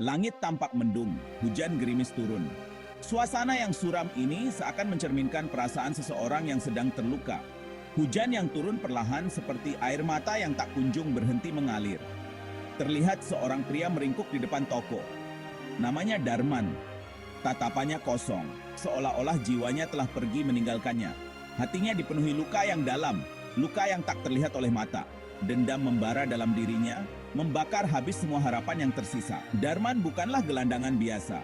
Langit tampak mendung, hujan gerimis turun. Suasana yang suram ini seakan mencerminkan perasaan seseorang yang sedang terluka. Hujan yang turun perlahan seperti air mata yang tak kunjung berhenti mengalir. Terlihat seorang pria meringkuk di depan toko. Namanya Darman. Tatapannya kosong, seolah-olah jiwanya telah pergi meninggalkannya. Hatinya dipenuhi luka yang dalam, luka yang tak terlihat oleh mata. Dendam membara dalam dirinya, membakar habis semua harapan yang tersisa. Darman bukanlah gelandangan biasa.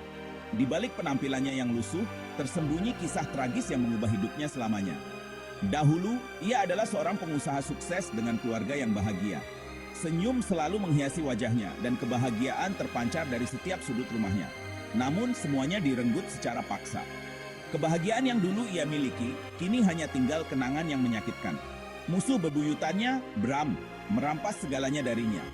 Di balik penampilannya yang lusuh, tersembunyi kisah tragis yang mengubah hidupnya selamanya. Dahulu, ia adalah seorang pengusaha sukses dengan keluarga yang bahagia. Senyum selalu menghiasi wajahnya dan kebahagiaan terpancar dari setiap sudut rumahnya. Namun semuanya direnggut secara paksa. Kebahagiaan yang dulu ia miliki, kini hanya tinggal kenangan yang menyakitkan. Musuh bebuyutannya, Bram, merampas segalanya darinya.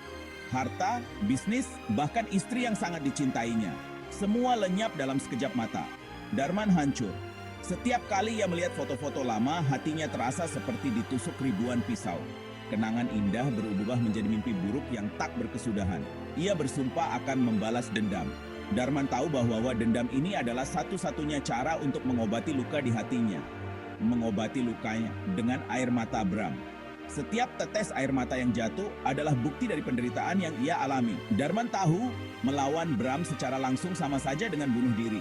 Harta, bisnis, bahkan istri yang sangat dicintainya. Semua lenyap dalam sekejap mata. Darman hancur. Setiap kali ia melihat foto-foto lama, hatinya terasa seperti ditusuk ribuan pisau. Kenangan indah berubah menjadi mimpi buruk yang tak berkesudahan. Ia bersumpah akan membalas dendam. Darman tahu bahwa dendam ini adalah satu-satunya cara untuk mengobati luka di hatinya. Mengobati lukanya dengan air mata Bram. Setiap tetes air mata yang jatuh adalah bukti dari penderitaan yang ia alami. Darman tahu melawan Bram secara langsung sama saja dengan bunuh diri.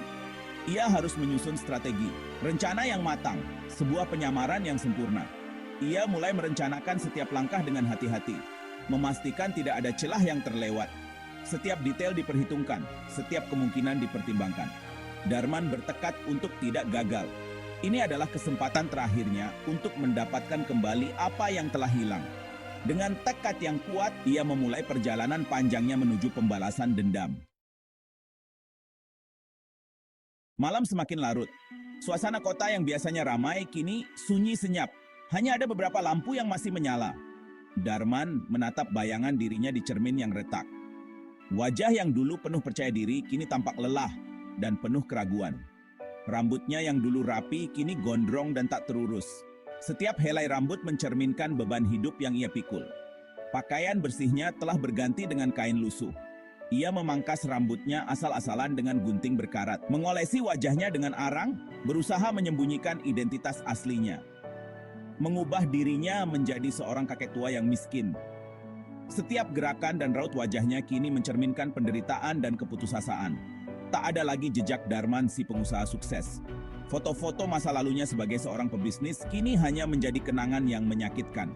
Ia harus menyusun strategi, rencana yang matang, sebuah penyamaran yang sempurna. Ia mulai merencanakan setiap langkah dengan hati-hati, memastikan tidak ada celah yang terlewat. Setiap detail diperhitungkan, setiap kemungkinan dipertimbangkan. Darman bertekad untuk tidak gagal. Ini adalah kesempatan terakhirnya untuk mendapatkan kembali apa yang telah hilang. Dengan tekad yang kuat, ia memulai perjalanan panjangnya menuju pembalasan dendam. Malam semakin larut. Suasana kota yang biasanya ramai kini sunyi senyap. Hanya ada beberapa lampu yang masih menyala. Darman menatap bayangan dirinya di cermin yang retak. Wajah yang dulu penuh percaya diri kini tampak lelah dan penuh keraguan. Rambutnya yang dulu rapi kini gondrong dan tak terurus. Setiap helai rambut mencerminkan beban hidup yang ia pikul. Pakaian bersihnya telah berganti dengan kain lusuh. Ia memangkas rambutnya asal-asalan dengan gunting berkarat. Mengolesi wajahnya dengan arang, berusaha menyembunyikan identitas aslinya. Mengubah dirinya menjadi seorang kakek tua yang miskin. Setiap gerakan dan raut wajahnya kini mencerminkan penderitaan dan keputusasaan. Tak ada lagi jejak Darman si pengusaha sukses. Foto-foto masa lalunya sebagai seorang pebisnis kini hanya menjadi kenangan yang menyakitkan.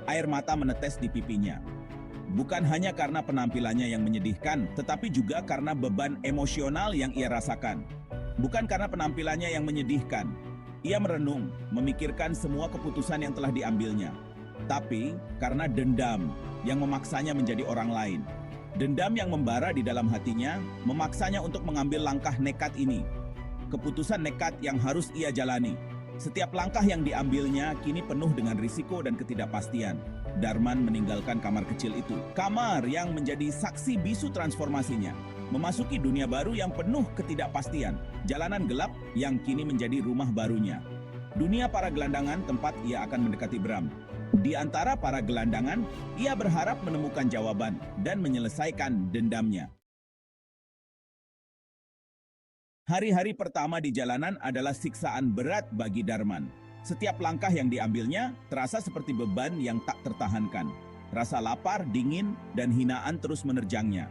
Air mata menetes di pipinya. Bukan hanya karena penampilannya yang menyedihkan, tetapi juga karena beban emosional yang ia rasakan. Bukan karena penampilannya yang menyedihkan. Ia merenung, memikirkan semua keputusan yang telah diambilnya. Tapi karena dendam yang memaksanya menjadi orang lain. Dendam yang membara di dalam hatinya memaksanya untuk mengambil langkah nekat ini. Keputusan nekat yang harus ia jalani. Setiap langkah yang diambilnya kini penuh dengan risiko dan ketidakpastian. Darman meninggalkan kamar kecil itu. Kamar yang menjadi saksi bisu transformasinya. Memasuki dunia baru yang penuh ketidakpastian. Jalanan gelap yang kini menjadi rumah barunya. Dunia para gelandangan tempat ia akan mendekati Bram. Di antara para gelandangan, ia berharap menemukan jawaban dan menyelesaikan dendamnya. Hari-hari pertama di jalanan adalah siksaan berat bagi Darman. Setiap langkah yang diambilnya terasa seperti beban yang tak tertahankan. Rasa lapar, dingin, dan hinaan terus menerjangnya.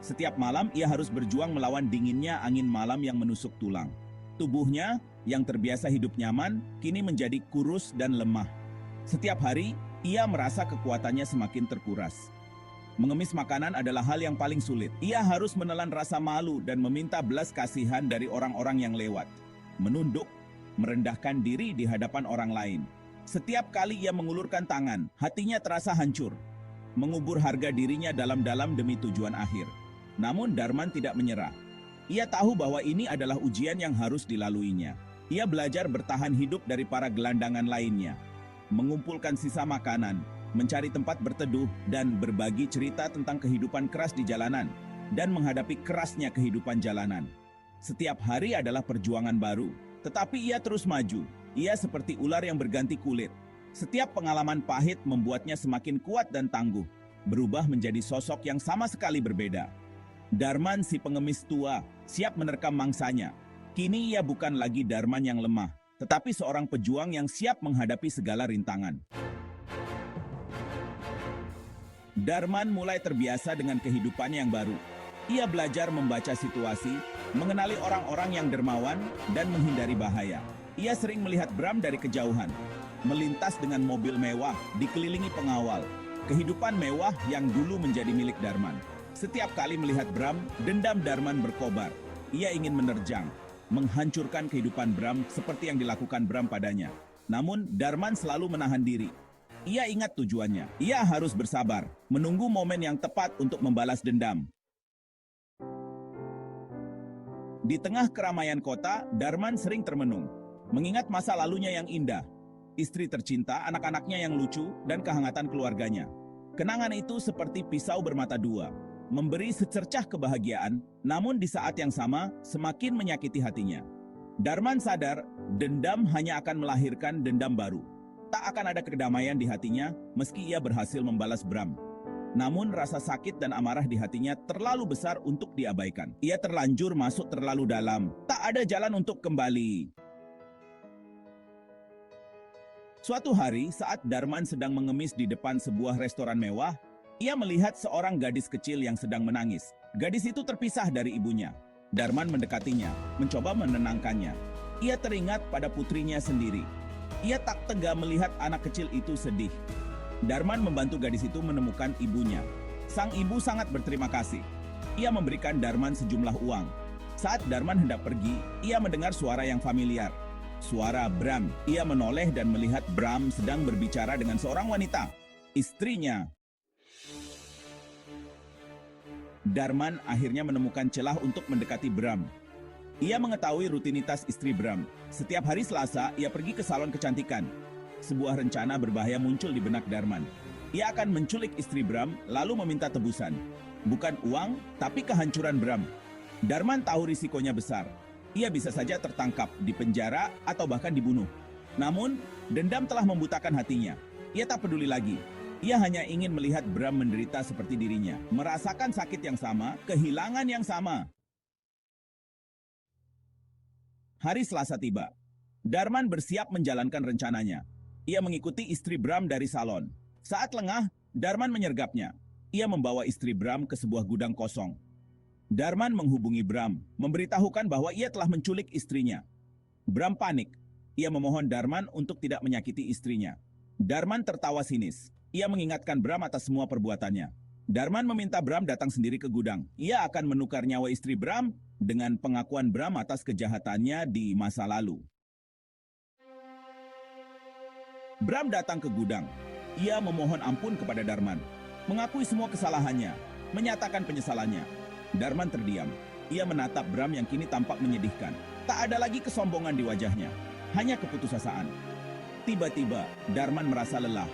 Setiap malam ia harus berjuang melawan dinginnya angin malam yang menusuk tulang. Tubuhnya yang terbiasa hidup nyaman kini menjadi kurus dan lemah. Setiap hari, ia merasa kekuatannya semakin terkuras. Mengemis makanan adalah hal yang paling sulit. Ia harus menelan rasa malu dan meminta belas kasihan dari orang-orang yang lewat. Menunduk, merendahkan diri di hadapan orang lain. Setiap kali ia mengulurkan tangan, hatinya terasa hancur. Mengubur harga dirinya dalam-dalam demi tujuan akhir. Namun Darman tidak menyerah. Ia tahu bahwa ini adalah ujian yang harus dilaluinya. Ia belajar bertahan hidup dari para gelandangan lainnya. Mengumpulkan sisa makanan, mencari tempat berteduh, dan berbagi cerita tentang kehidupan keras di jalanan, dan menghadapi kerasnya kehidupan jalanan. Setiap hari adalah perjuangan baru, tetapi ia terus maju. Ia seperti ular yang berganti kulit. Setiap pengalaman pahit membuatnya semakin kuat dan tangguh, berubah menjadi sosok yang sama sekali berbeda. Darman si pengemis tua, siap menerkam mangsanya. Kini ia bukan lagi Darman yang lemah, tetapi seorang pejuang yang siap menghadapi segala rintangan. Darman mulai terbiasa dengan kehidupan yang baru. Ia belajar membaca situasi, mengenali orang-orang yang dermawan, dan menghindari bahaya. Ia sering melihat Bram dari kejauhan, melintas dengan mobil mewah, dikelilingi pengawal. Kehidupan mewah yang dulu menjadi milik Darman. Setiap kali melihat Bram, dendam Darman berkobar. Ia ingin menerjang, menghancurkan kehidupan Bram seperti yang dilakukan Bram padanya. Namun, Darman selalu menahan diri. Ia ingat tujuannya. Ia harus bersabar, menunggu momen yang tepat untuk membalas dendam. Di tengah keramaian kota, Darman sering termenung, mengingat masa lalunya yang indah, istri tercinta, anak-anaknya yang lucu, dan kehangatan keluarganya. Kenangan itu seperti pisau bermata dua, memberi secercah kebahagiaan, namun di saat yang sama, semakin menyakiti hatinya. Darman sadar, dendam hanya akan melahirkan dendam baru. Tak akan ada kedamaian di hatinya, meski ia berhasil membalas Bram. Namun rasa sakit dan amarah di hatinya terlalu besar untuk diabaikan. Ia terlanjur masuk terlalu dalam. Tak ada jalan untuk kembali. Suatu hari, saat Darman sedang mengemis di depan sebuah restoran mewah, ia melihat seorang gadis kecil yang sedang menangis. Gadis itu terpisah dari ibunya. Darman mendekatinya, mencoba menenangkannya. Ia teringat pada putrinya sendiri. Ia tak tega melihat anak kecil itu sedih. Darman membantu gadis itu menemukan ibunya. Sang ibu sangat berterima kasih. Ia memberikan Darman sejumlah uang. Saat Darman hendak pergi, ia mendengar suara yang familiar. Suara Bram. Ia menoleh dan melihat Bram sedang berbicara dengan seorang wanita, istrinya. Darman akhirnya menemukan celah untuk mendekati Bram. Ia mengetahui rutinitas istri Bram. Setiap hari Selasa, ia pergi ke salon kecantikan. Sebuah rencana berbahaya muncul di benak Darman. Ia akan menculik istri Bram, lalu meminta tebusan. Bukan uang, tapi kehancuran Bram. Darman tahu risikonya besar. Ia bisa saja tertangkap, dipenjara, atau bahkan dibunuh. Namun, dendam telah membutakan hatinya. Ia tak peduli lagi. Ia hanya ingin melihat Bram menderita seperti dirinya. Merasakan sakit yang sama, kehilangan yang sama. Hari Selasa tiba. Darman bersiap menjalankan rencananya. Ia mengikuti istri Bram dari salon. Saat lengah, Darman menyergapnya. Ia membawa istri Bram ke sebuah gudang kosong. Darman menghubungi Bram, memberitahukan bahwa ia telah menculik istrinya. Bram panik. Ia memohon Darman untuk tidak menyakiti istrinya. Darman tertawa sinis. Ia mengingatkan Bram atas semua perbuatannya. Darman meminta Bram datang sendiri ke gudang. Ia akan menukar nyawa istri Bram dengan pengakuan Bram atas kejahatannya di masa lalu. Bram datang ke gudang. Ia memohon ampun kepada Darman, mengakui semua kesalahannya, menyatakan penyesalannya. Darman terdiam. Ia menatap Bram yang kini tampak menyedihkan. Tak ada lagi kesombongan di wajahnya, hanya keputusasaan. Tiba-tiba, Darman merasa lelah.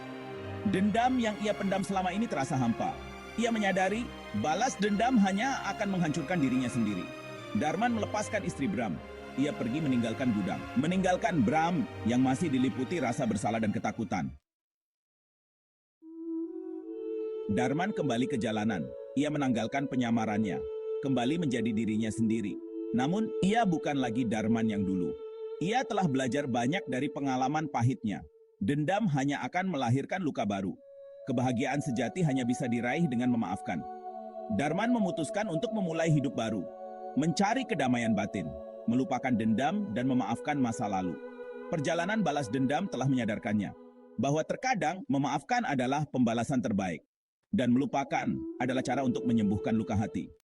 Dendam yang ia pendam selama ini terasa hampa. Ia menyadari, balas dendam hanya akan menghancurkan dirinya sendiri. Darman melepaskan istri Bram. Ia pergi meninggalkan gudang, meninggalkan Bram yang masih diliputi rasa bersalah dan ketakutan. Darman kembali ke jalanan. Ia menanggalkan penyamarannya, kembali menjadi dirinya sendiri. Namun, ia bukan lagi Darman yang dulu. Ia telah belajar banyak dari pengalaman pahitnya. Dendam hanya akan melahirkan luka baru. Kebahagiaan sejati hanya bisa diraih dengan memaafkan. Darman memutuskan untuk memulai hidup baru, mencari kedamaian batin, melupakan dendam dan memaafkan masa lalu. Perjalanan balas dendam telah menyadarkannya bahwa terkadang memaafkan adalah pembalasan terbaik dan melupakan adalah cara untuk menyembuhkan luka hati.